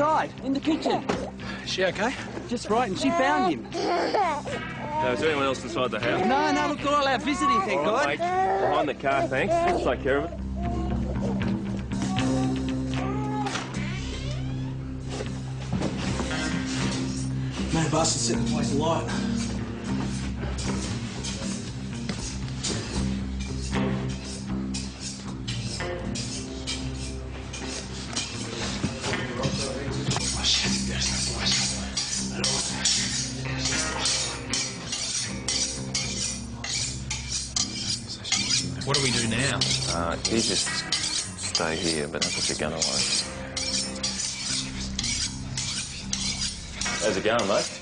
outside, in the kitchen. Is she okay? Just right, and she found him. Now, is there anyone else inside the house? No, look, they're all out visiting, thank God. Mate. Behind the car, thanks. Let's take care of it. Man, bastard set the place alight. What do we do now? You just stay here, but don't put your gun away. How's it going, mate?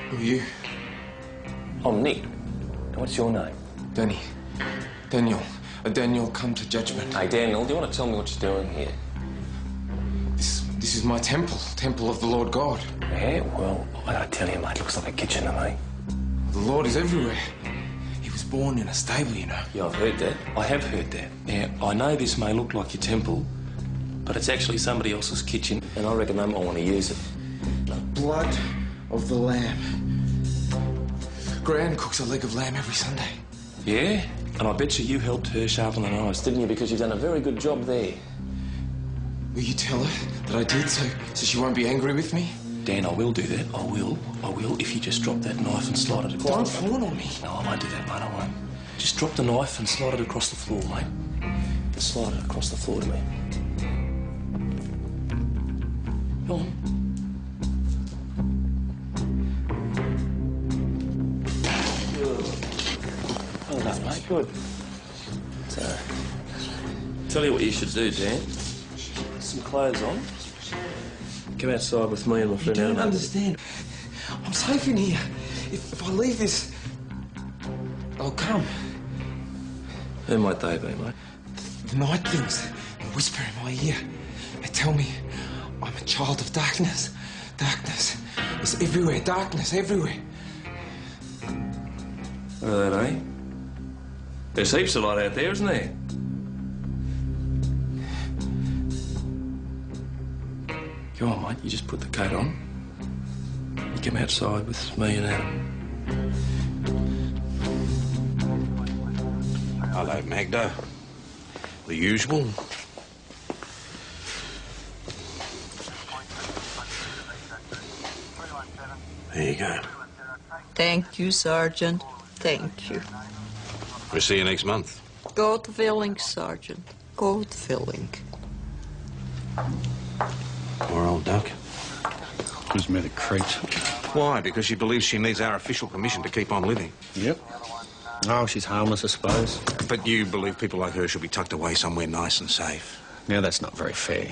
Who are you? I'm Nick. And what's your name? Danny. Daniel. Daniel, come to judgment. Hey, Daniel, do you want to tell me what you're doing here? This is my temple of the Lord God. Yeah, well, I gotta tell you, mate, looks like a kitchen to me. The Lord is everywhere. He was born in a stable, you know. Yeah, I've heard that. I have heard that. Now, I know this may look like your temple, but it's actually somebody else's kitchen, and I reckon they might want to use it. The blood of the lamb. Gran cooks a leg of lamb every Sunday. Yeah? And I bet you helped her sharpen the knives, didn't you? Because you've done a very good job there. Will you tell her that I did so she won't be angry with me? Dan, I will do that. I will, if you just drop that knife and slide it across. Don't fawn on me. No, I won't do that, mate, I won't. Just drop the knife and slide it across the floor, mate. Just slide it across the floor to me. Go on. Well done, mate. Good. So, tell you what you should do, Dan. Put some clothes on. Come outside with me and my friend. You don't understand. I'm safe in here. If I leave this, they'll come. Who might they be, mate? The night things, they whisper in my ear. They tell me I'm a child of darkness. Darkness is everywhere. Darkness everywhere. What are that, eh? There's heaps of light out there, isn't there? Go on, mate. You just put the coat on. You come outside with me and Adam. Hello, Magda. The usual. There you go. Thank you, Sergeant. Thank you. We'll see you next month. God willing, Sergeant. God willing. Poor old duck. Who's met a creep? Why? Because she believes she needs our official permission to keep on living. Yep. Oh, she's harmless, I suppose. But you believe people like her should be tucked away somewhere nice and safe. Yeah, that's not very fair.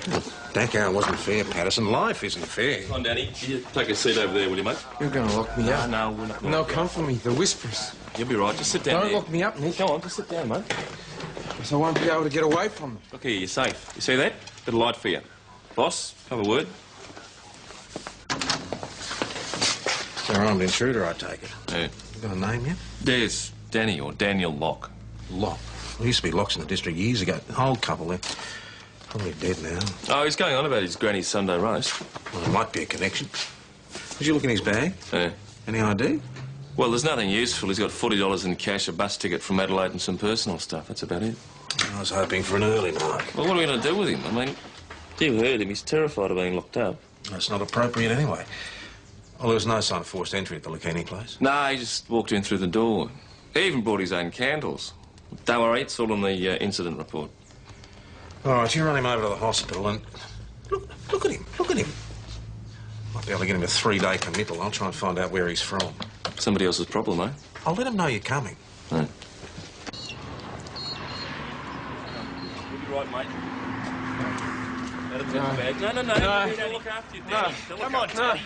Dachau wasn't fair, Patterson. Life isn't fair. Come on, Danny. You take a seat over there, will you, mate? You're going to lock me up. No, we're not. No, come for me. The whispers. You'll be right. Just sit down Don't there. lock me up, Nick. Go on, just sit down, mate. Because I won't be able to get away from them. Look here, you're safe. You see that? Bit of light for you. Boss, have a word. It's an armed intruder, I take it. Yeah. You got a name yet? There's Danny, or Daniel Locke. Locke. There used to be Locks in the district years ago. An old couple, they're probably dead now. Oh, he's going on about his granny's Sunday roast. Well, there might be a connection. Did you look in his bag? Yeah. Any ID? Well, there's nothing useful. He's got $40 in cash, a bus ticket from Adelaide and some personal stuff. That's about it. I was hoping for an early mark. Well, what are we going to do with him? I mean, you heard him. He's terrified of being locked up. That's not appropriate anyway. Well, there was no sign of forced entry at the Lucchini place. No, he just walked in through the door. He even brought his own candles. Don't worry, it's all on the incident report. All right, you run him over to the hospital and... Look at him. Look at him. Might be able to get him a 3-day committal. I'll try and find out where he's from. Somebody else's problem, eh? I'll let him know you're coming. Right. You'll be right, mate. Adam's in the bag. No. Don't look after you, Danny. No. Come on, no.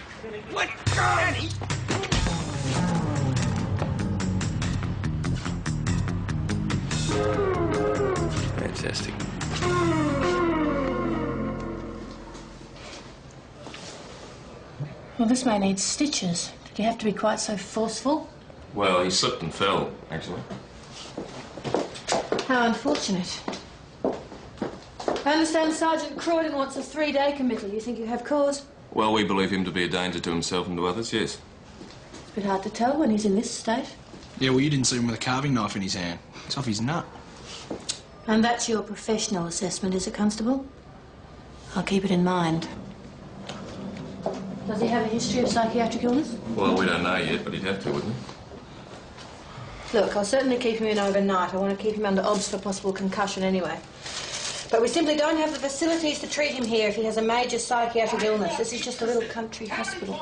Let go! Danny! Fantastic. Well, this man needs stitches. Did you have to be quite so forceful? Well, he slipped and fell, actually. How unfortunate. I understand Sergeant Croydon wants a 3-day committal. You think you have cause? Well, we believe him to be a danger to himself and to others, yes. It's a bit hard to tell when he's in this state. Yeah, well, you didn't see him with a carving knife in his hand. It's off his nut. And that's your professional assessment, is it, Constable? I'll keep it in mind. Does he have a history of psychiatric illness? Well, we don't know yet, but he'd have to, wouldn't he? Look, I'll certainly keep him in overnight. I want to keep him under obs for possible concussion anyway. But we simply don't have the facilities to treat him here if he has a major psychiatric illness. This is just a little country hospital.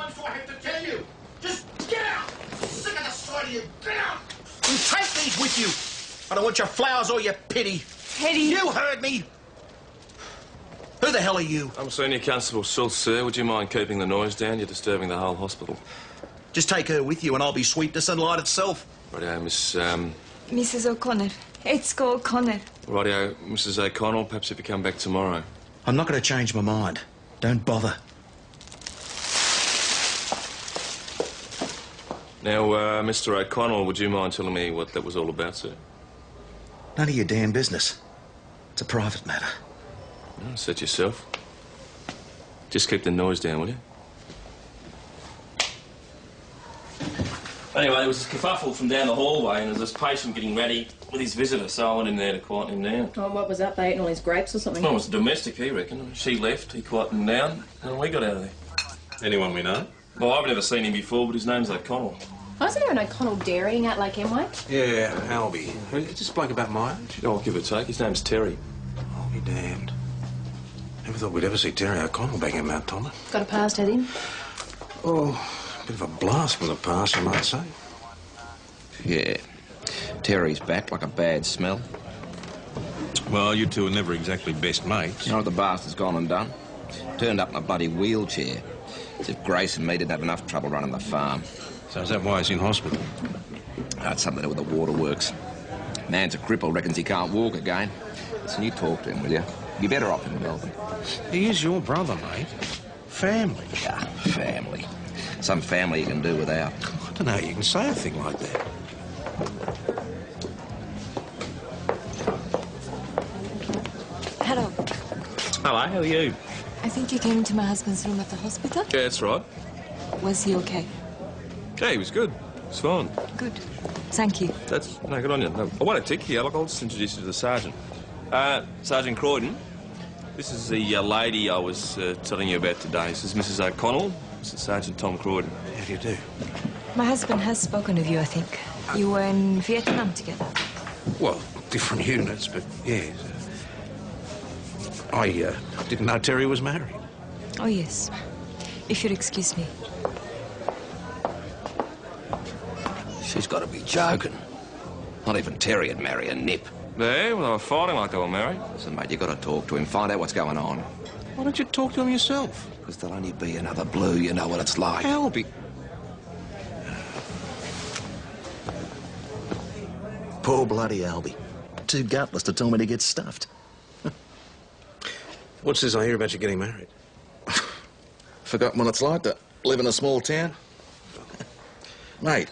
Just get out! Sick of the sight of you! Get out! And take these with you! I don't want your flowers or your pity. Pity? You heard me! Who the hell are you? I'm Senior Constable Schultz, sir. Would you mind keeping the noise down? You're disturbing the whole hospital. Just take her with you and I'll be sweetness and light itself. Rightio, Mrs. O'Connor. Etzko O'Connor. Rightio, Mrs. O'Connell. Perhaps if you come back tomorrow. I'm not going to change my mind. Don't bother. Now, Mr. O'Connell, would you mind telling me what that was all about, sir? None of your damn business. It's a private matter. Oh, suit yourself. Just keep the noise down, will you? Anyway, there was this kerfuffle from down the hallway and there was this patient getting ready with his visitor, so I went in there to quieten him down. Oh, what was that? They eating all his grapes or something? Well, it was a domestic, he reckoned. She left, he quietened him down, and we got out of there. Anyone we know? Well, I've never seen him before, but his name's O'Connell. Oh, isn't there an O'Connell dairying out Lake Emway? Yeah, Albie. Is this bloke about my age? Oh, give or take. His name's Terry. I'll be damned. Never thought we'd ever see Terry O'Connell back in Mount Thomas. Got a past, had him? Oh, a bit of a blast from the past, you might say. Yeah. Terry's back like a bad smell. Well, you two are never exactly best mates. You know what the bastard's gone and done? Turned up in a bloody wheelchair. As if Grace and me didn't have enough trouble running the farm. So is that why he's in hospital? It's something to do with the waterworks. Man's a cripple, reckons he can't walk again. Listen, you talk to him, will you? You're better off in Melbourne. He is your brother, mate. Family. Yeah, family. Some family you can do without. I don't know how you can say a thing like that. Hello. Hello, how are you? I think you came into my husband's room at the hospital. Yeah, that's right. Was he okay? Yeah, he was good. He was fine. Good. Thank you. That's... No, good on you. No, I won't tick you. Look, I'll just introduce you to the sergeant. Sergeant Croydon. This is the lady I was telling you about today. This is Mrs. O'Connell. This is Sergeant Tom Croydon. How do you do? My husband has spoken of you, I think. You were in Vietnam together. Well, different units, but yeah. I didn't know Terry was married. Oh, yes. If you'll excuse me. She's got to be joking. Not even Terry would marry a nip. Yeah, well, they were fighting like they were married. Listen, mate, you got to talk to him, find out what's going on. Why don't you talk to him yourself? Because there'll only be another Blue, you know what it's like. Albie. Poor bloody Albie. Too gutless to tell me to get stuffed. What's this I hear about you getting married? Forgotten what it's like to live in a small town? Mate,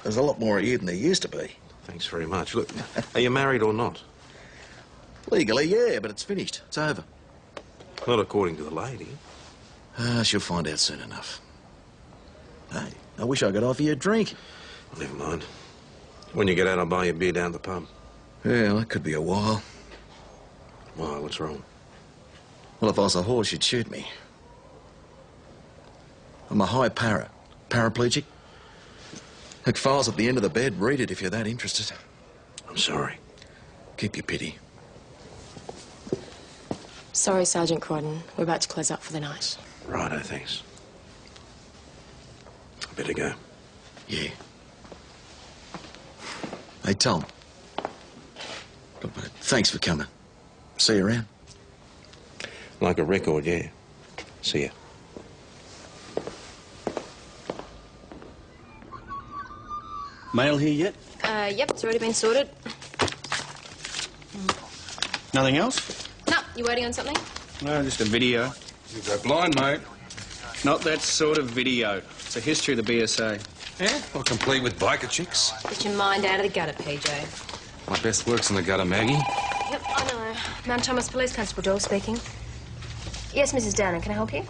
there's a lot more of you than there used to be. Thanks very much. Look, are you married or not? Legally, yeah, but it's finished. It's over. Not according to the lady. She'll find out soon enough. Hey, I wish I could offer you a drink. Well, never mind. When you get out, I'll buy you a beer down at the pub. Yeah, that could be a while. Why, what's wrong? Well, if I was a horse, you'd shoot me. I'm a high para. Paraplegic. That file's at the end of the bed. Read it if you're that interested. I'm sorry. Keep your pity. Sorry, Sergeant Croydon. We're about to close up for the night. Righto, thanks. I better go. Yeah. Hey, Tom. Look, mate, thanks for coming. See you around. Like a record, yeah. See ya. Mail here yet? Yep, it's already been sorted. Nothing else? No, you waiting on something? No, just a video. You go blind, mate. Not that sort of video. It's a history of the BSA. Yeah? Well, complete with biker chicks. Get your mind out of the gutter, PJ. My best work's in the gutter, Maggie. Yep, I know. Mount Thomas Police Constable Dole speaking. Yes, Mrs. Downing, can I help you?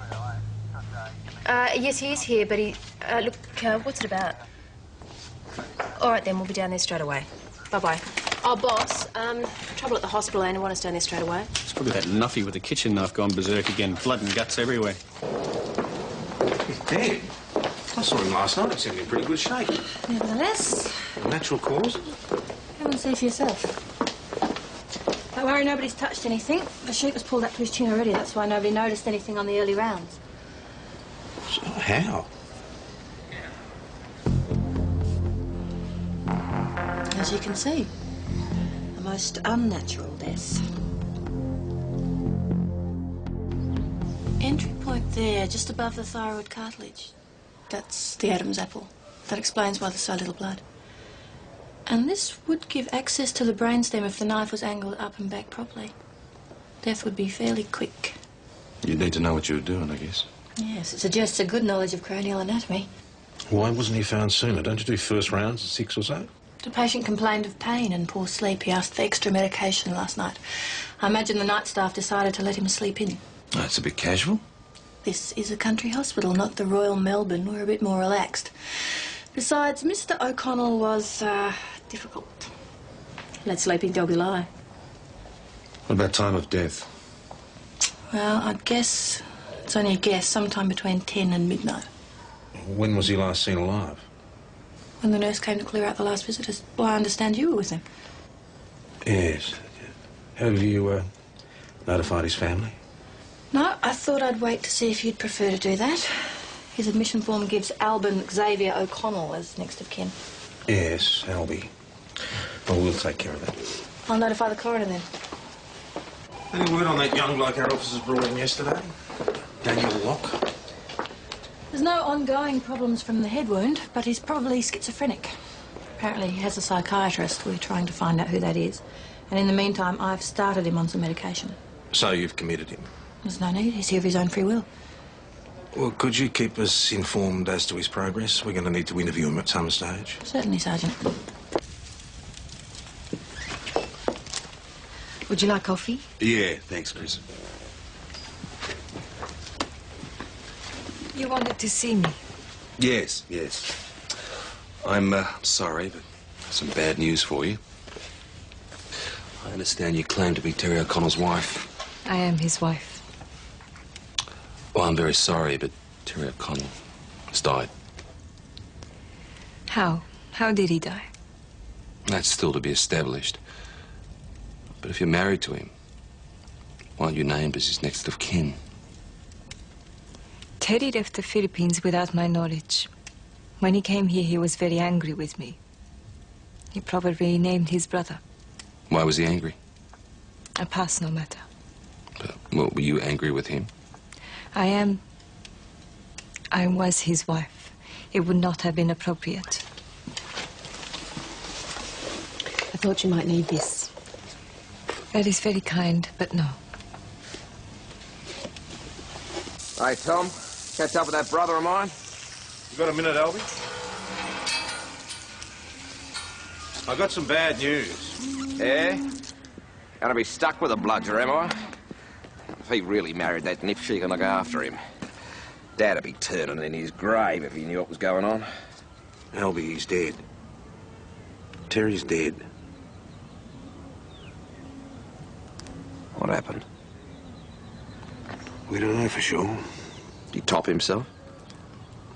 Yes, he is here, but he... look, what's it about? All right, then, we'll be down there straight away. Bye-bye. Oh, boss, trouble at the hospital, and I want us down there straight away. It's probably that nuffy with the kitchen knife gone berserk again. Blood and guts everywhere. He's dead. I saw him last night. He seemed in pretty good shape. Nevertheless, Natural cause? come and see for yourself. Don't worry, nobody's touched anything. The sheet was pulled up to his chin already. That's why nobody noticed anything on the early rounds. So, how? As you can see, a most unnatural death. Entry point there, just above the thyroid cartilage. That's the Adam's apple. That explains why there's so little blood. And this would give access to the brainstem if the knife was angled up and back properly. Death would be fairly quick. You'd need to know what you were doing, I guess. Yes, it suggests a good knowledge of cranial anatomy. Why wasn't he found sooner? Don't you do first rounds at 6 or so? The patient complained of pain and poor sleep. He asked for extra medication last night. I imagine the night staff decided to let him sleep in. That's a bit casual. This is a country hospital, not the Royal Melbourne. We're a bit more relaxed. Besides, Mr. O'Connell was, difficult. Let sleeping doggy lie. What about time of death? Well, I'd guess, it's only a guess, sometime between 10 and midnight. When was he last seen alive? When the nurse came to clear out the last visitors. Well, I understand you were with him. Yes. Have you, notified his family? No, I thought I'd wait to see if you'd prefer to do that. His admission form gives Albin Xavier O'Connell as next of kin. Yes, Albie. Well, we'll take care of that. I'll notify the coroner then. Any word on that young bloke our officers brought in yesterday? Daniel Locke? There's no ongoing problems from the head wound, but he's probably schizophrenic. Apparently he has a psychiatrist. We're trying to find out who that is. And in the meantime, I've started him on some medication. So you've committed him? There's no need. He's here of his own free will. Well, could you keep us informed as to his progress? We're going to need to interview him at some stage. Certainly, Sergeant. Would you like coffee? Yeah, thanks, Chris. You wanted to see me. Yes, yes. I'm sorry, but some bad news for you. I understand you claim to be Terry O'Connell's wife. I am his wife. Well, I'm very sorry, but Terry O'Connell has died. How? How did he die? That's still to be established. But if you're married to him, why aren't you named as his next of kin? Terry left the Philippines without my knowledge. When he came here, he was very angry with me. He probably named his brother. Why was he angry? A personal matter. But, well, were you angry with him? I was his wife. It would not have been appropriate. I thought you might need this. That is very kind, but no. Hey, Tom, catch up with that brother of mine? You got a minute, Albie? I got some bad news. Yeah? Gonna be stuck with a bludger, am I? If he really married that nip, she gonna go after him. Dad'd be turning in his grave if he knew what was going on. Albie, he's dead. Terry's dead. What happened? We don't know for sure. Did he top himself?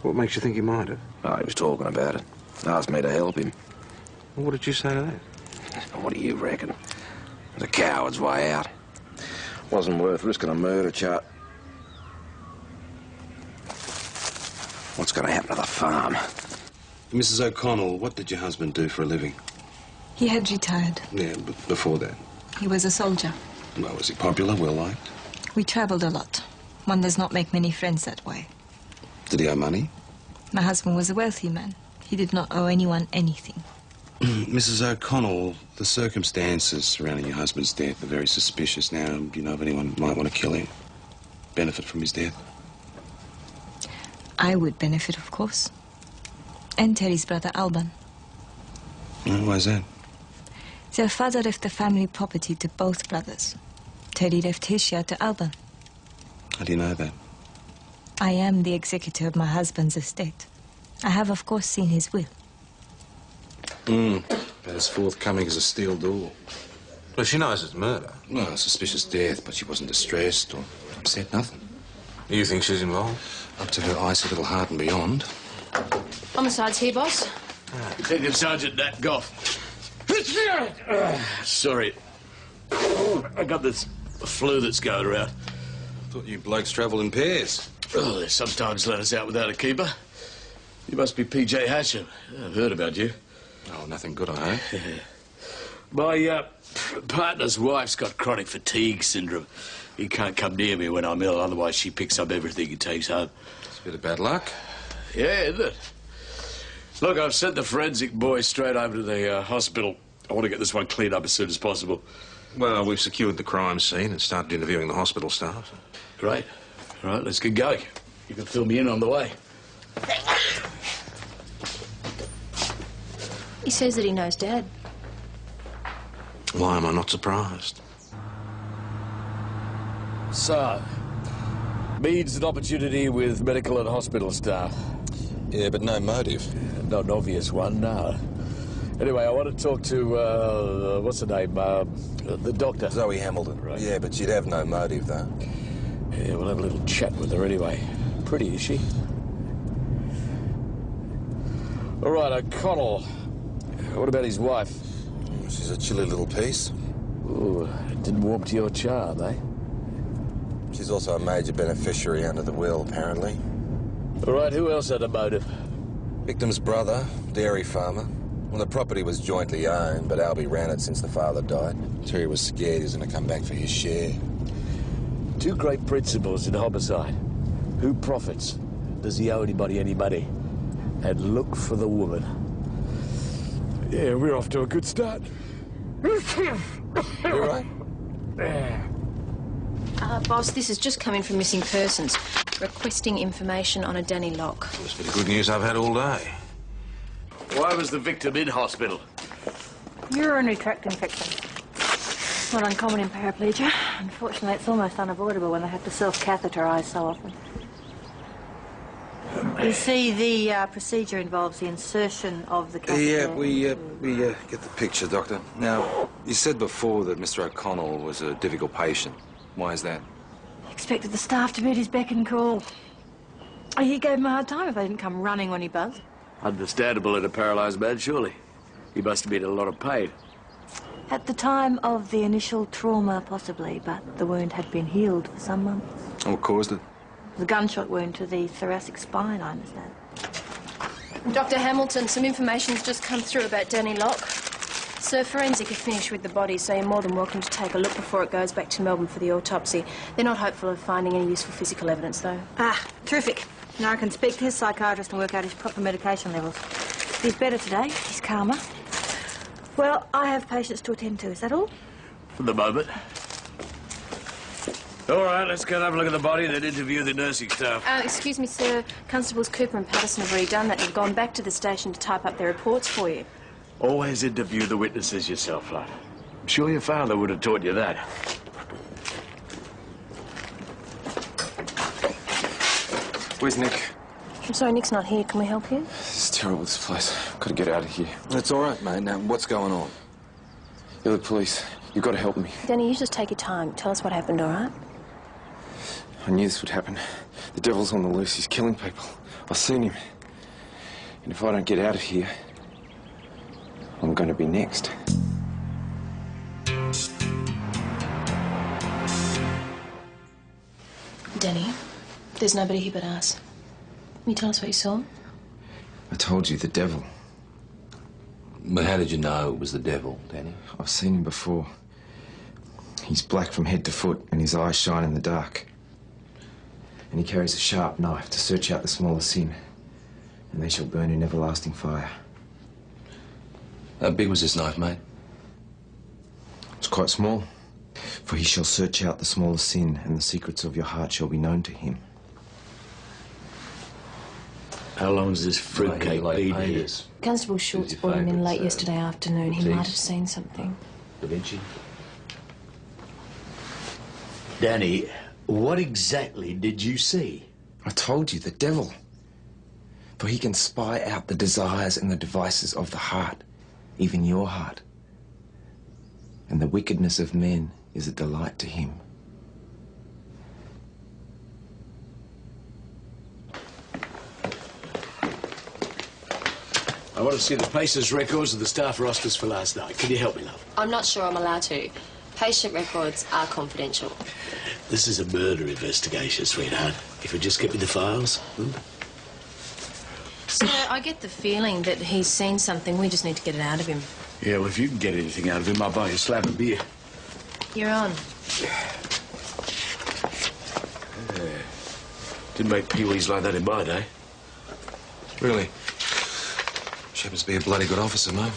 What makes you think he might have? Oh, he was talking about it. Asked me to help him. Well, what did you say to that? What do you reckon? The coward's way out. Wasn't worth risking a murder charge. What's going to happen to the farm? Mrs. O'Connell, what did your husband do for a living? He had retired. Yeah, but before that? He was a soldier. Well, was he popular, well-liked? We traveled a lot. One does not make many friends that way. Did he owe money? My husband was a wealthy man. He did not owe anyone anything. Mrs. O'Connell, the circumstances surrounding your husband's death are very suspicious now. Do you know if anyone might want to kill him? Benefit from his death? I would benefit, of course. And Terry's brother, Alban. Why is that? Their father left the family property to both brothers. Teddy left his share to Alban. How do you know that? I am the executor of my husband's estate. I have, of course, seen his will. But as forthcoming as a steel door. Well, she knows it's murder. Well, suspicious death, but she wasn't distressed or upset, nothing. You think she's involved? Up to her icy little heart and beyond. Homicide's here, boss. Detective Sergeant Nat Goff. Sorry. I got this flu that's going around. Thought you blokes travelled in pairs. Oh, they sometimes let us out without a keeper. You must be P.J. Hashem. I've heard about you. Oh, nothing good, I hope. My partner's wife's got chronic fatigue syndrome. He can't come near me when I'm ill, otherwise she picks up everything he takes home. It's a bit of bad luck. Yeah, isn't it? Look, I've sent the forensic boys straight over to the hospital. I want to get this one cleaned up as soon as possible. Well, we've secured the crime scene and started interviewing the hospital staff. Great. All right, let's get going. You can fill me in on the way. He says that he knows Dad. Why am I not surprised? So, Meade's an opportunity with medical and hospital staff. Yeah, but no motive. Not an obvious one, no. Anyway, I want to talk to, what's her name? The doctor. Zoe Hamilton. Right. Yeah, but she'd have no motive, though. Yeah, we'll have a little chat with her anyway. Pretty, is she? All right, O'Connell. What about his wife? She's a chilly little piece. Ooh, didn't warm to your charm, eh? She's also a major beneficiary under the will, apparently. All right, who else had a motive? Victim's brother, dairy farmer. Well, the property was jointly owned, but Albie ran it since the father died. Terry was scared he was going to come back for his share. Two great principles in homicide. Who profits? Does he owe anybody any money? And look for the woman. Yeah, we're off to a good start. You right? Boss, this has just come in from missing persons, requesting information on a Danny Locke. It's been the good news I've had all day. Why was the victim in hospital? Urinary tract infection. Not uncommon in paraplegia. Unfortunately, it's almost unavoidable when they have to self-catheterise so often. You see, the procedure involves the insertion of the catheter. Yeah, we get the picture, Doctor. Now, you said before that Mr. O'Connell was a difficult patient. Why is that? Expected the staff to be at his beck and call. Oh, he gave him a hard time if they didn't come running when he buzzed. Understandable in a paralysed man, surely. He must have been in a lot of pain. At the time of the initial trauma, possibly, but the wound had been healed for some months. What caused it? The gunshot wound to the thoracic spine, I understand. Dr. Hamilton, some information's just come through about Danny Locke. Sir, forensic are finished with the body, so you're more than welcome to take a look before it goes back to Melbourne for the autopsy. They're not hopeful of finding any useful physical evidence, though. Ah, terrific. Now I can speak to his psychiatrist and work out his proper medication levels. He's better today. He's calmer. Well, I have patients to attend to. Is that all? For the moment. All right, let's go and have a look at the body and then interview the nursing staff. Excuse me, sir. Constables Cooper and Patterson have already done that. They've gone back to the station to type up their reports for you. Always interview the witnesses yourself, lad. I'm sure your father would have taught you that. Where's Nick? I'm sorry, Nick's not here. Can we help you? This is terrible, this place. I've got to get out of here. It's all right, mate. Now, what's going on? You're the police. You've got to help me. Danny, you just take your time. Tell us what happened, all right? I knew this would happen. The devil's on the loose. He's killing people. I've seen him. And if I don't get out of here, I'm going to be next. Danny, there's nobody here but us. Can you tell us what you saw? I told you, the devil. But how did you know it was the devil, Danny? I've seen him before. He's black from head to foot, and his eyes shine in the dark. And he carries a sharp knife to search out the smallest sin, and they shall burn in everlasting fire. How big was this knife, mate? It's quite small. For he shall search out the smallest sin, and the secrets of your heart shall be known to him. How long's this fruitcake been here? Constable Schultz brought him in late yesterday afternoon. He might have seen something. Da Vinci? Danny, what exactly did you see? I told you, the devil. For he can spy out the desires and the devices of the heart, even your heart. And the wickedness of men is a delight to him. I want to see the patient's records of the staff rosters for last night. Can you help me, love? I'm not sure I'm allowed to. Patient records are confidential. This is a murder investigation, sweetheart. If you just get me the files. Sir, I get the feeling that he's seen something. We just need to get it out of him. Yeah, well, if you can get anything out of him, I'll buy you a slab of beer. You're on. Didn't make peewees like that in my day. Really? She happens to be a bloody good officer, mate.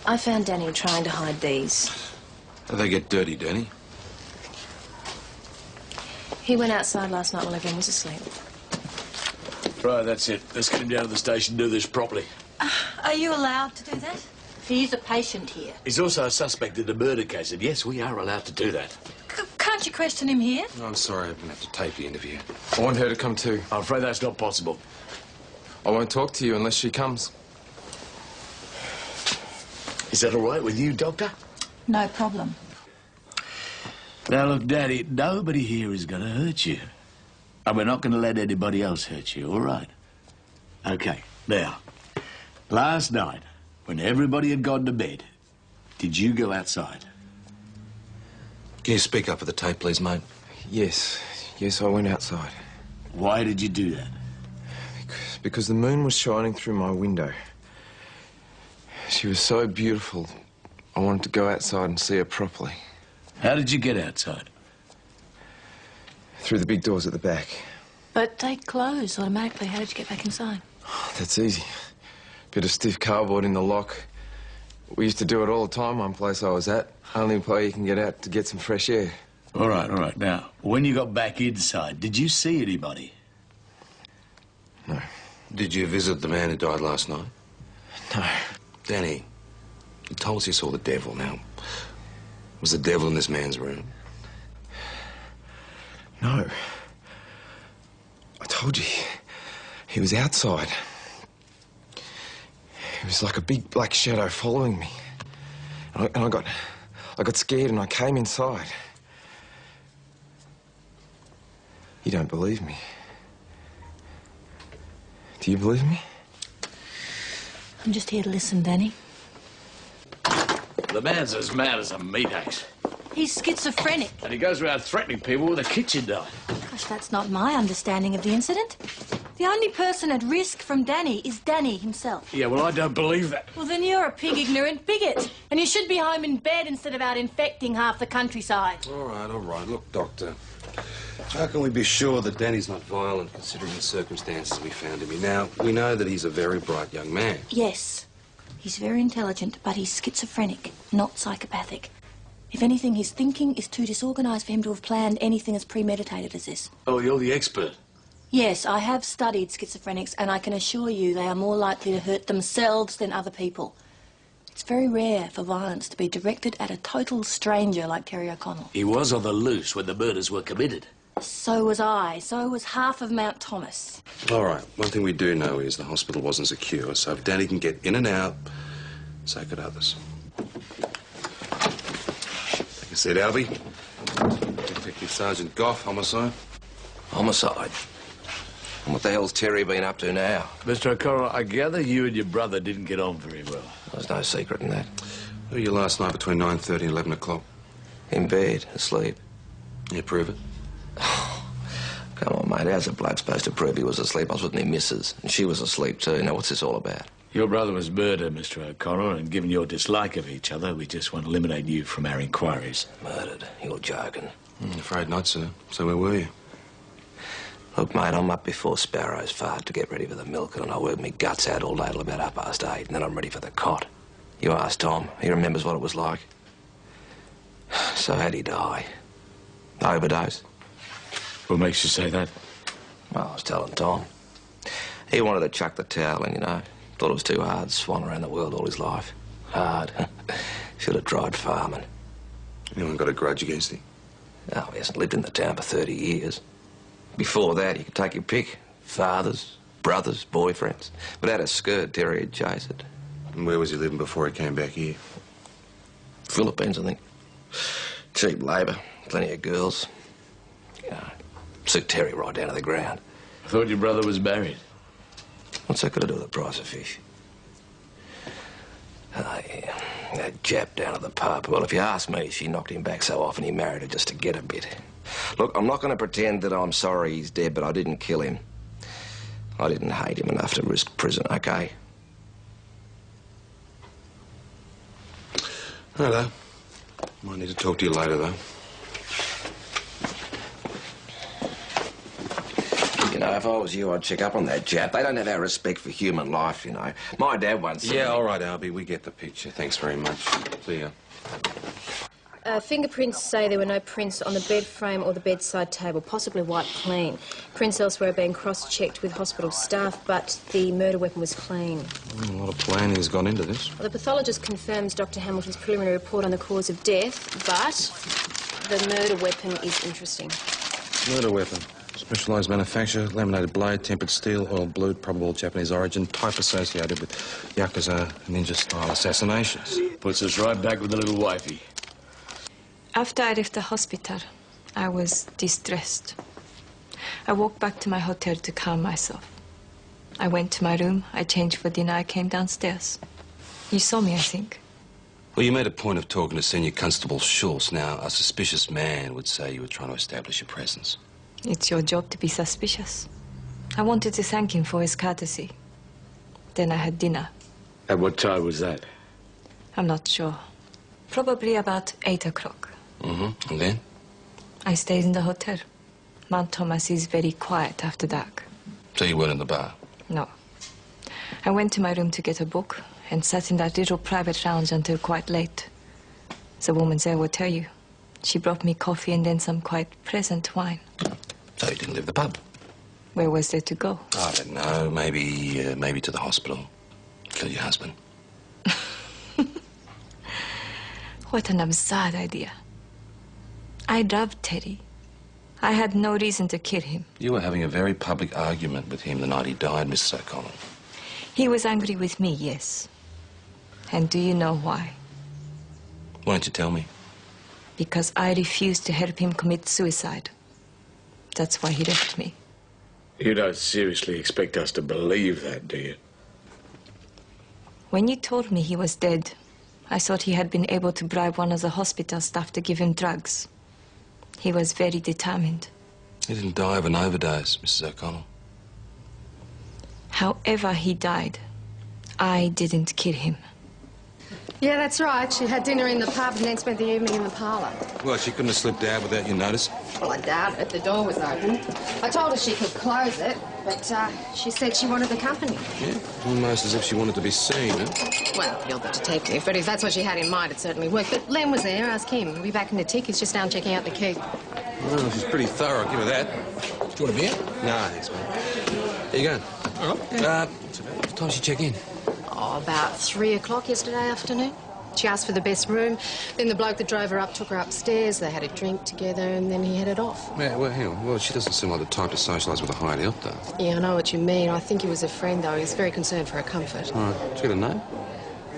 I found Danny trying to hide these. How'd they get dirty, Danny? He went outside last night while everyone was asleep. Right, that's it. Let's get him down to the station and do this properly. Are you allowed to do that? He's a patient here. He's also a suspect in a murder case, and yes, we are allowed to do that. Can't you question him here? No, I'm sorry, I'm going to have to tape the interview. I want her to come too. I'm afraid that's not possible. I won't talk to you unless she comes. Is that all right with you, Doctor? No problem. Now, look, Daddy, nobody here is going to hurt you. And we're not going to let anybody else hurt you, all right? OK, now, last night, when everybody had gone to bed, did you go outside? Can you speak up for the tape, please, mate? Yes, I went outside. Why did you do that? Because the moon was shining through my window. She was so beautiful, I wanted to go outside and see her properly. How did you get outside? Through the big doors at the back. But they close automatically. How did you get back inside? That's easy. Bit of stiff cardboard in the lock. We used to do it all the time, one place I was at. Only place you can get out to get some fresh air. All right. Now, when you got back inside, did you see anybody? No. Did you visit the man who died last night? No. Danny, you told us you saw the devil. Now, was the devil in this man's room? No. I told you, he was outside. It was like a big black shadow following me. And I got scared and I came inside. You don't believe me. Do you believe me? I'm just here to listen, Danny. The man's as mad as a meat axe. He's schizophrenic. And he goes around threatening people with a kitchen knife. Gosh, that's not my understanding of the incident. The only person at risk from Danny is Danny himself. Yeah, well, I don't believe that. Well, then you're a pig ignorant bigot. And you should be home in bed instead of out infecting half the countryside. All right. Look, Doctor, how can we be sure that Danny's not violent considering the circumstances we found him in? Now, we know that he's a very bright young man. Yes, he's very intelligent, but he's schizophrenic, not psychopathic. If anything, his thinking is too disorganised for him to have planned anything as premeditated as this. Oh, you're the expert. Yes, I have studied schizophrenics, and I can assure you they are more likely to hurt themselves than other people. It's very rare for violence to be directed at a total stranger like Terry O'Connell. He was on the loose when the murders were committed. So was I. So was half of Mount Thomas. All right, one thing we do know is the hospital wasn't secure, so if Danny can get in and out, so could others. Take a seat, Albie. Detective Sergeant Goff, homicide. Homicide? And what the hell's Terry been up to now? Mr. O'Connell, I gather you and your brother didn't get on very well. There's no secret in that. Who were you last night between 9:30 and 11 o'clock? In bed, asleep. You prove it? Come on, mate. How's a bloke supposed to prove he was asleep? I was with my missus, and she was asleep too. Now, what's this all about? Your brother was murdered, Mr. O'Connell, and given your dislike of each other, we just want to eliminate you from our inquiries. Murdered? You're joking. I'm afraid not, sir. So where were you? Look, mate, I'm up before sparrows fart to get ready for the milk, and I work me guts out all day till about 8:30, and then I'm ready for the cot. You ask Tom. He remembers what it was like. So how'd he die? Overdose? What makes you say that? Well, I was telling Tom. He wanted to chuck the towel in, you know. Thought it was too hard, swan around the world all his life. Hard. Should have tried farming. Anyone got a grudge against him? Oh, he hasn't lived in the town for 30 years. Before that, you could take your pick. Fathers, brothers, boyfriends. Without a skirt, Terry would chase it. And where was he living before he came back here? Philippines, I think. Cheap labour, plenty of girls. You know, suit Terry right down to the ground. I thought your brother was married. What's that got to do with the price of fish? Oh, yeah. That Jap down at the pub. Well, if you ask me, she knocked him back so often he married her just to get a bit. Look, I'm not going to pretend that I'm sorry he's dead, but I didn't kill him. I didn't hate him enough to risk prison, okay? Hello. Might need to talk to you later, though. You know, if I was you, I'd check up on that Jap. They don't have our respect for human life, you know. My dad once said... Yeah, all right, Albie, we get the picture. Thanks very much. See ya. Fingerprints say there were no prints on the bed frame or the bedside table, possibly wiped clean. Prints elsewhere are being cross-checked with hospital staff, but the murder weapon was clean. A lot of planning has gone into this. Well, the pathologist confirms Dr. Hamilton's preliminary report on the cause of death, but the murder weapon is interesting. Murder weapon. Specialised manufacture, laminated blade, tempered steel, oil blued, probable Japanese origin, type associated with Yakuza ninja-style assassinations. Puts us right back with the little wifey. After I left the hospital, I was distressed. I walked back to my hotel to calm myself. I went to my room, I changed for dinner, I came downstairs. You saw me, I think. Well, you made a point of talking to Senior Constable Schultz. Now, a suspicious man would say you were trying to establish your presence. It's your job to be suspicious. I wanted to thank him for his courtesy. Then I had dinner. At what time was that? I'm not sure. Probably about 8 o'clock. Mm-hmm. And then? I stayed in the hotel. Mount Thomas is very quiet after dark. So you weren't in the bar? No. I went to my room to get a book and sat in that little private lounge until quite late. The woman there will tell you. She brought me coffee and then some quite pleasant wine. So you didn't leave the pub? Where was there to go? I don't know. Maybe to the hospital. Kill your husband. What an absurd idea. I loved Teddy. I had no reason to kill him. You were having a very public argument with him the night he died, Mrs. O'Connell. He was angry with me, yes. And do you know why? Why don't you tell me? Because I refused to help him commit suicide. That's why he left me. You don't seriously expect us to believe that, do you? When you told me he was dead, I thought he had been able to bribe one of the hospital staff to give him drugs. He was very determined. He didn't die of an overdose, Mrs. O'Connell. However he died, I didn't kill him. Yeah, that's right. She had dinner in the pub and then spent the evening in the parlour. Well, she couldn't have slipped out without your notice. Well, I doubt it. The door was open. I told her she could close it, but she said she wanted the company. Yeah, almost as if she wanted to be seen, huh? Well, you're the detective, but if that's what she had in mind, it certainly worked. But Len was there. Ask him. He'll be back in the tick. He's just down checking out the key. Well, she's pretty thorough, I'll give her that. Do you want a beer? No, thanks, mate. There you go. All right. What time did she check in? Oh, about 3 o'clock yesterday afternoon. She asked for the best room. Then the bloke that drove her up took her upstairs. They had a drink together, and then he headed off. Yeah, well, hang on. Well, she doesn't seem like the type to socialise with a hired help, though. Yeah, I know what you mean. I think he was a friend, though. He was very concerned for her comfort. All right. Did you get a name?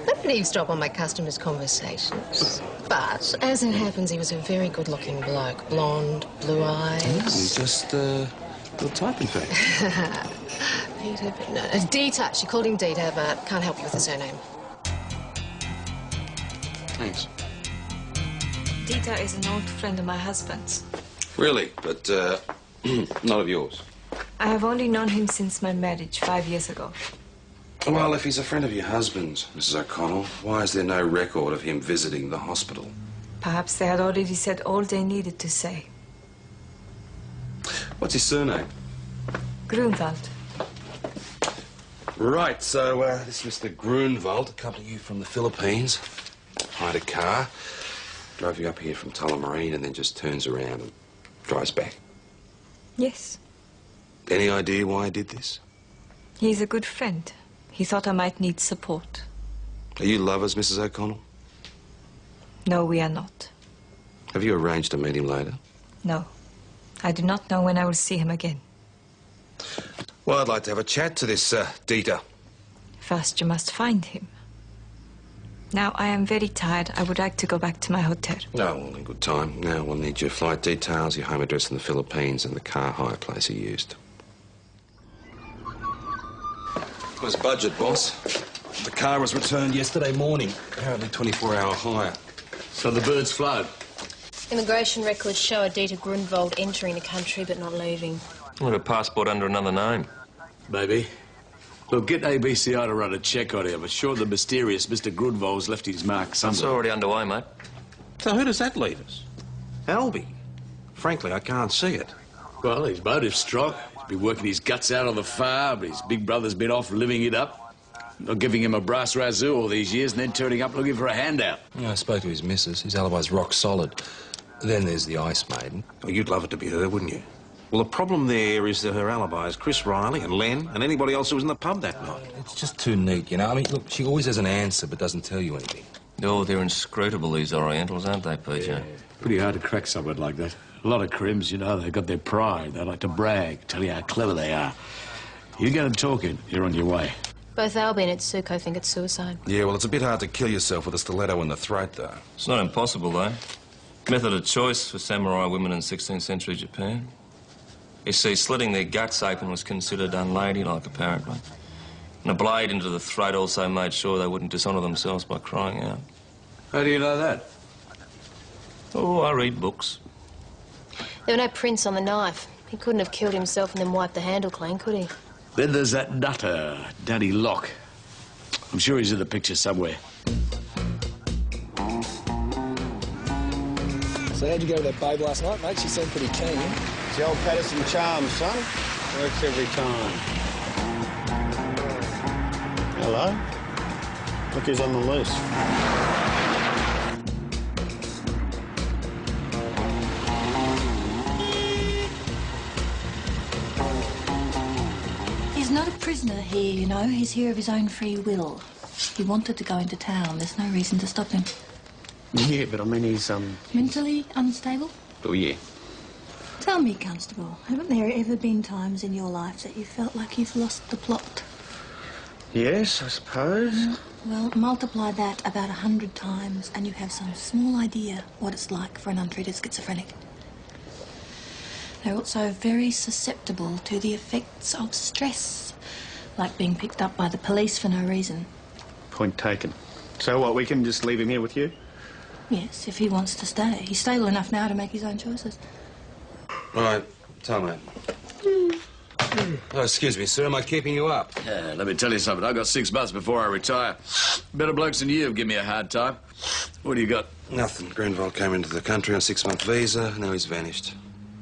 I don't eavesdrop on my customers' conversations. But, as it happens, he was a very good-looking bloke. Blonde, blue eyes. He's just, your type, in fact. Peter, but no, Dieter. She called him Dieter, but can't help you with the surname. Thanks. Dieter is an old friend of my husband's. Really? But, not of yours? I have only known him since my marriage 5 years ago. Well, if he's a friend of your husband's, Mrs. O'Connell, why is there no record of him visiting the hospital? Perhaps they had already said all they needed to say. What's his surname? Grunwald. Right, so this is Mr. Grunwald, accompanied you from the Philippines, hired a car, drove you up here from Tullamarine, and then just turns around and drives back. Yes. Any idea why he did this? He's a good friend. He thought I might need support. Are you lovers, Mrs. O'Connell? No, we are not. Have you arranged to meet him later? No. I do not know when I will see him again. Well, I'd like to have a chat to this, Dieter. First, you must find him. Now, I am very tired. I would like to go back to my hotel. No, all in good time. Now we'll need your flight details, your home address in the Philippines, and the car hire place he used. What's budget, boss? The car was returned yesterday morning. Apparently 24-hour hire. So the birds flown? Immigration records show a Dieter Grunwald entering the country but not leaving. What, a passport under another name? Maybe. Look, get ABCI to run a check on him. I'm sure the mysterious Mr. Grunwald's left his mark somewhere. It's already underway, mate. So who does that leave us? Albie? Frankly, I can't see it. Well, his motive's strong. He's been working his guts out on the farm. His big brother's been off living it up. Not giving him a brass razoo all these years and then turning up looking for a handout. Yeah, I spoke to his missus. His alibi's rock solid. Then there's the Ice Maiden. Well, you'd love it to be her, wouldn't you? Well, the problem there is that her alibi is Chris Riley and Len and anybody else who was in the pub that night. It's just too neat, you know? I mean, look, she always has an answer but doesn't tell you anything. Oh, they're inscrutable, these Orientals, aren't they, PJ? Yeah. Pretty hard to crack someone like that. A lot of crims, you know, they've got their pride. They like to brag, tell you how clever they are. You get them talking, you're on your way. Both Albie and Itsuko think it's suicide. Yeah, well, it's a bit hard to kill yourself with a stiletto in the throat, though. It's not impossible, though. Method of choice for samurai women in 16th century Japan. You see, slitting their guts open was considered unladylike, apparently. And a blade into the throat also made sure they wouldn't dishonour themselves by crying out. How do you know that? Oh, I read books. There were no prints on the knife. He couldn't have killed himself and then wiped the handle clean, could he? Then there's that nutter, Daddy Locke. I'm sure he's in the picture somewhere. So how'd you go with that babe last night, mate? She seemed pretty keen. It's the old Patterson charm, son. Works every time. Hello? Look who's on the loose. He's not a prisoner here, you know. He's here of his own free will. He wanted to go into town. There's no reason to stop him. Yeah, but I mean, he's, Mentally unstable? Oh, yeah. Tell me, Constable, haven't there ever been times in your life that you felt like you've lost the plot? Yes, I suppose. Well, multiply that about 100 times and you have some small idea what it's like for an untreated schizophrenic. They're also very susceptible to the effects of stress, like being picked up by the police for no reason. Point taken. So what, we can just leave him here with you? Yes, if he wants to stay. He's stable enough now to make his own choices. Right, tell me. Oh, excuse me, sir, am I keeping you up? Yeah, let me tell you something. I've got 6 months before I retire. Better blokes than you have given me a hard time. What do you got? Nothing. Grunwald came into the country on a 6-month visa. Now he's vanished.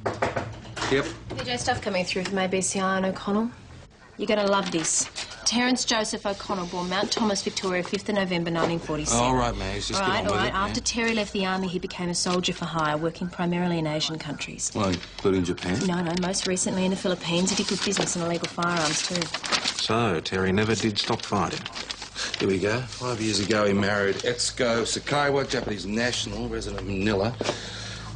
Yep. PJ, stuff coming through from ABCI and O'Connell. You're going to love this. Terence Joseph O'Connell, born Mount Thomas, Victoria, 5th of November 1947. All right, man. Just get on with it, After man. Terry left the army, he became a soldier for hire, working primarily in Asian countries. Well, including Japan? No, most recently in the Philippines. He did good business in illegal firearms, too. So, Terry never did stop fighting. Here we go. 5 years ago, he married Etsuko Sakaiwa, Japanese national, resident of Manila.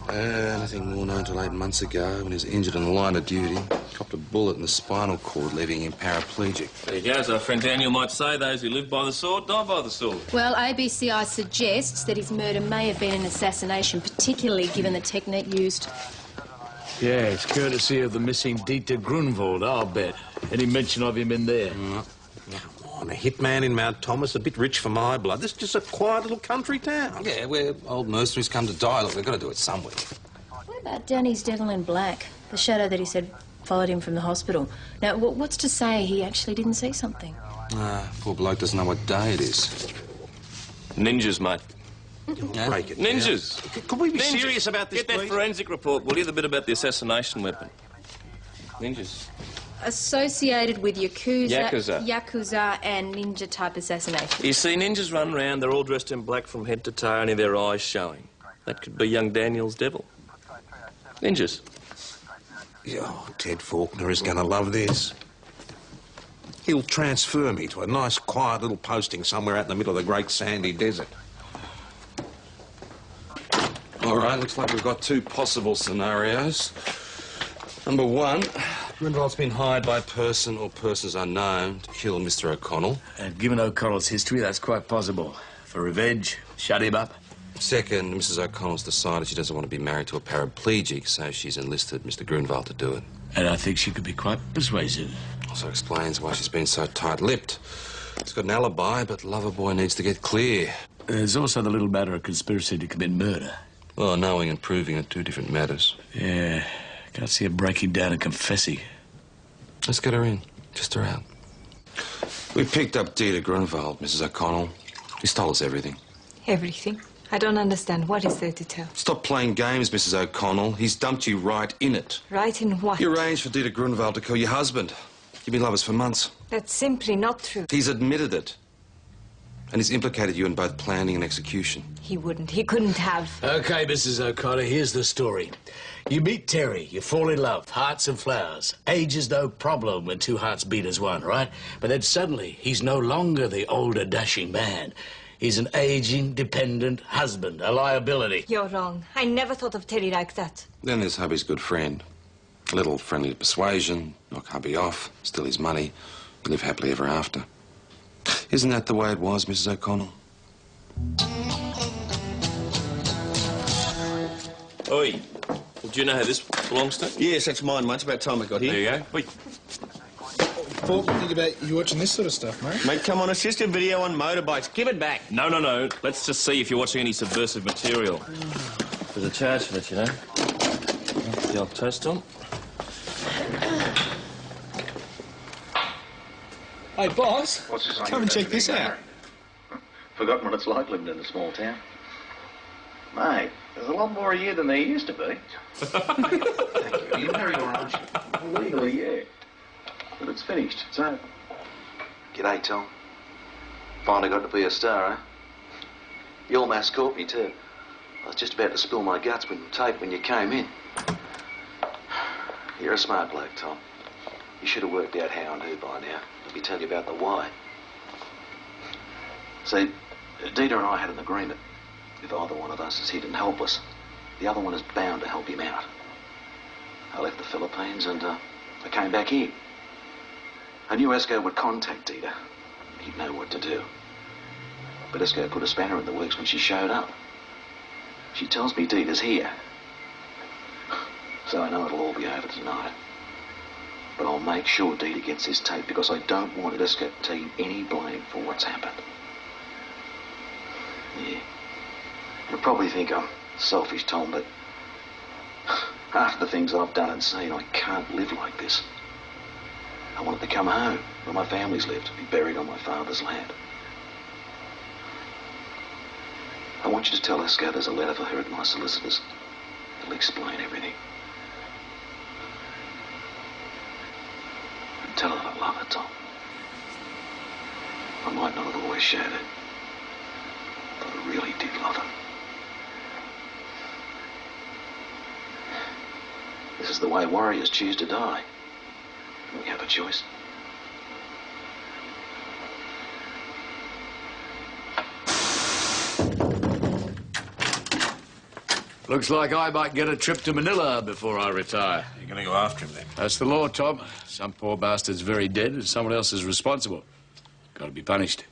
Nothing more known until 8 months ago when he was injured in the line of duty. Copped a bullet in the spinal cord, leaving him paraplegic. There you go. As our friend Daniel might say, those who live by the sword die by the sword. Well, ABCI suggests that his murder may have been an assassination, particularly given the technique used. Yeah, it's courtesy of the missing Dieter Grunwald, I'll bet. Any mention of him in there? I'm a hitman in Mount Thomas, a bit rich for my blood. This is just a quiet little country town. Yeah, where old mercenaries come to die. Look, they've got to do it somewhere. What about Danny's devil in black? The shadow that he said followed him from the hospital. Now, what's to say he actually didn't see something? Poor bloke doesn't know what day it is. Ninjas, mate. Break it. Ninjas. Could we be Ninjas. serious about this, Get that please? forensic report, will you? The bit about the assassination weapon. Ninjas. Associated with Yakuza. Yakuza and ninja-type assassination. You see ninjas run around, they're all dressed in black from head to toe, only their eyes showing. That could be young Daniel's devil. Ninjas. Oh, Ted Faulkner is going to love this. He'll transfer me to a nice, quiet little posting somewhere out in the middle of the great sandy desert. All right, looks like we've got two possible scenarios. Number one, Grindelwald's been hired by a person or persons unknown to kill Mr. O'Connell. And given O'Connell's history, that's quite possible. For revenge, shut him up. Second, Mrs. O'Connell's decided she doesn't want to be married to a paraplegic, so she's enlisted Mr. Grunwald to do it. And I think she could be quite persuasive. Also explains why she's been so tight-lipped. She's got an alibi, but Loverboy needs to get clear. There's also the little matter of conspiracy to commit murder. Well, knowing and proving are two different matters. Yeah, can't see her breaking down and confessing. Let's get her in. Just her out. We picked up Dieter Grunwald, Mrs. O'Connell. He's told us everything. Everything? I don't understand. What is there to tell? Stop playing games, Mrs. O'Connell. He's dumped you right in it. Right in what? You arranged for Dieter Grunwald to kill your husband. You've been lovers for months. That's simply not true. He's admitted it. And he's implicated you in both planning and execution. He wouldn't. He couldn't have. Okay, Mrs. O'Connor, here's the story. You meet Terry, you fall in love, hearts and flowers. Age is no problem when two hearts beat as one, right? But then suddenly, he's no longer the older, dashing man. He's an aging, dependent husband, a liability. You're wrong. I never thought of Terry like that. Then there's hubby's good friend. A little friendly persuasion, knock hubby off, steal his money, live happily ever after. Isn't that the way it was, Mrs. O'Connell? Oi, well, do you know who this belongs to? Yes, that's mine, mate. It's about time I got here. There you go. Oi. Paul, think about you watching this sort of stuff, mate. Mate, come on, it's just a video on motorbikes. Give it back. No, no, no. Let's just see if you're watching any subversive material. There's a charge for that, you know. The old toast on. Hey, boss. What's this Come and check this out. Forgotten what it's like living in a small town. Mate, there's a lot more of you than there used to be. Thank you. You're married, aren't you? Well, legally, yeah. But it's finished, so... G'day, Tom. Finally got to be a star, eh? You almost caught me, too. I was just about to spill my guts when you came in. You're a smart bloke, Tom. You should have worked out how and who by now. Let me tell you about the why. See, Dieter and I had an agreement. If either one of us is hit and helpless, the other one is bound to help him out. I left the Philippines and I came back here. I knew Esco would contact Dieter. He'd know what to do. But Esco put a spanner in the works when she showed up. She tells me Dieter's here. So I know it'll all be over tonight. But I'll make sure Dieter gets this tape because I don't want Esco to take any blame for what's happened. Yeah. You'll probably think I'm selfish, Tom, but after the things I've done and seen, I can't live like this. I wanted to come home, where my family's lived, be buried on my father's land. I want you to tell Esco there's a letter for her at my solicitors. It'll explain everything. And tell her that I love her, Tom. I might not have always showed it, but I really did love her. This is the way warriors choose to die. We have a choice. Looks like I might get a trip to Manila before I retire. You're going to go after him, then? That's the law, Tom. Some poor bastard's very dead and someone else is responsible. Got to be punished.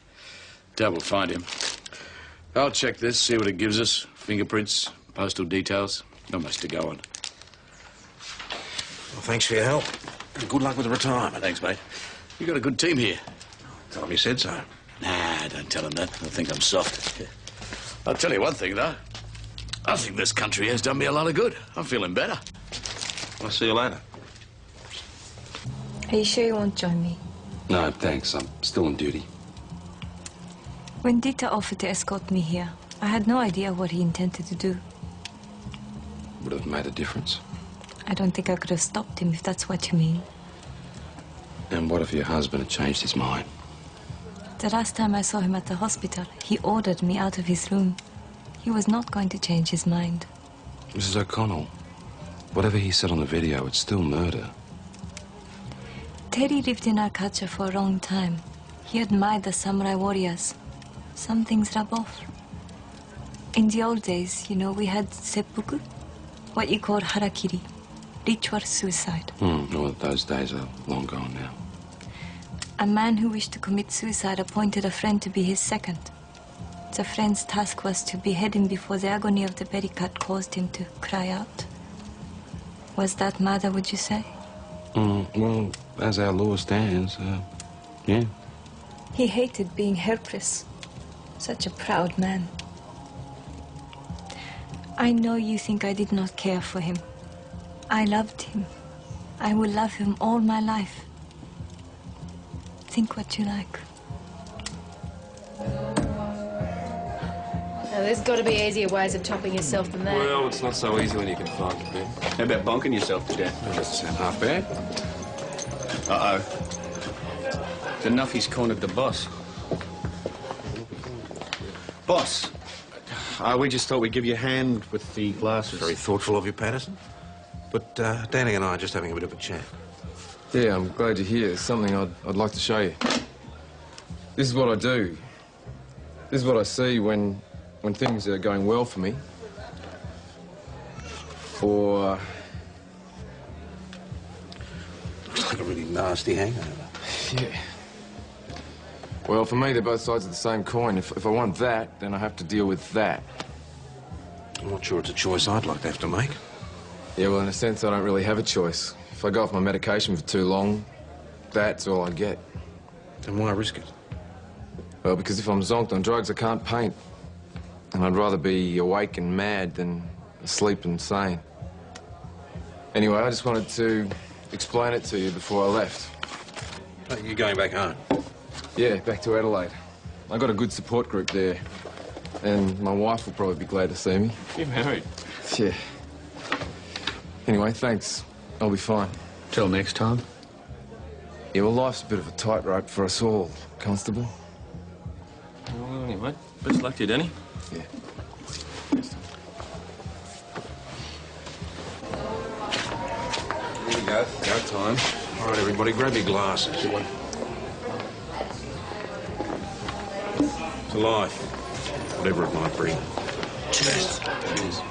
Dad will find him. I'll check this, see what it gives us. Fingerprints, postal details. Not much to go on. Well, thanks for your help. And good luck with the retirement. Thanks, mate. You got a good team here. Tell him you said so. Nah, don't tell him that. They'll think I'm soft. I'll tell you one thing, though. I think this country has done me a lot of good. I'm feeling better. I'll see you later. Are you sure you won't join me? No, thanks. I'm still on duty. When Dieter offered to escort me here, I had no idea what he intended to do. Would have made a difference. I don't think I could have stopped him, if that's what you mean. And what if your husband had changed his mind? The last time I saw him at the hospital, he ordered me out of his room. He was not going to change his mind. Mrs. O'Connell, whatever he said on the video, it's still murder. Terry lived in our culture for a long time. He admired the samurai warriors. Some things rub off. In the old days, you know, we had seppuku, what you call harakiri, ritual suicide. Well, those days are long gone now. A man who wished to commit suicide appointed a friend to be his second. The friend's task was to behead him before the agony of the belly cut caused him to cry out. Was that murder, would you say? Well, as our law stands, yeah. He hated being helpless. Such a proud man. I know you think I did not care for him. I loved him. I will love him all my life. Think what you like. Now, there's got to be easier ways of topping yourself than that. Well, it's not so easy when you can find it, Ben. How about bonking yourself to death? That doesn't sound half bad. Uh-oh. It's enough he's cornered the boss. Boss, we just thought we'd give you a hand with the glasses. Very thoughtful of you, Patterson. But Danny and I are just having a bit of a chat. Yeah, I'm glad you're here. There's something I'd like to show you. This is what I do. This is what I see when things are going well for me. Or... Looks like a really nasty hangover. Yeah. Well, for me, they're both sides of the same coin. If I want that, then I have to deal with that. I'm not sure it's a choice I'd like to have to make. Yeah, well, in a sense, I don't really have a choice. If I go off my medication for too long, that's all I get. Then why risk it? Well, because if I'm zonked on drugs, I can't paint. And I'd rather be awake and mad than asleep and sane. Anyway, I just wanted to explain it to you before I left. You're going back home? Yeah, back to Adelaide. I got a good support group there. And my wife will probably be glad to see me. You're married? Yeah. Anyway, thanks. I'll be fine. Till next time? Yeah, well, life's a bit of a tightrope for us all, Constable. Well, anyway, best luck to you, Danny. Yeah. Here we go. Go time. All right, everybody, grab your glasses. Good one. To life, whatever it might bring. Cheers. Cheers.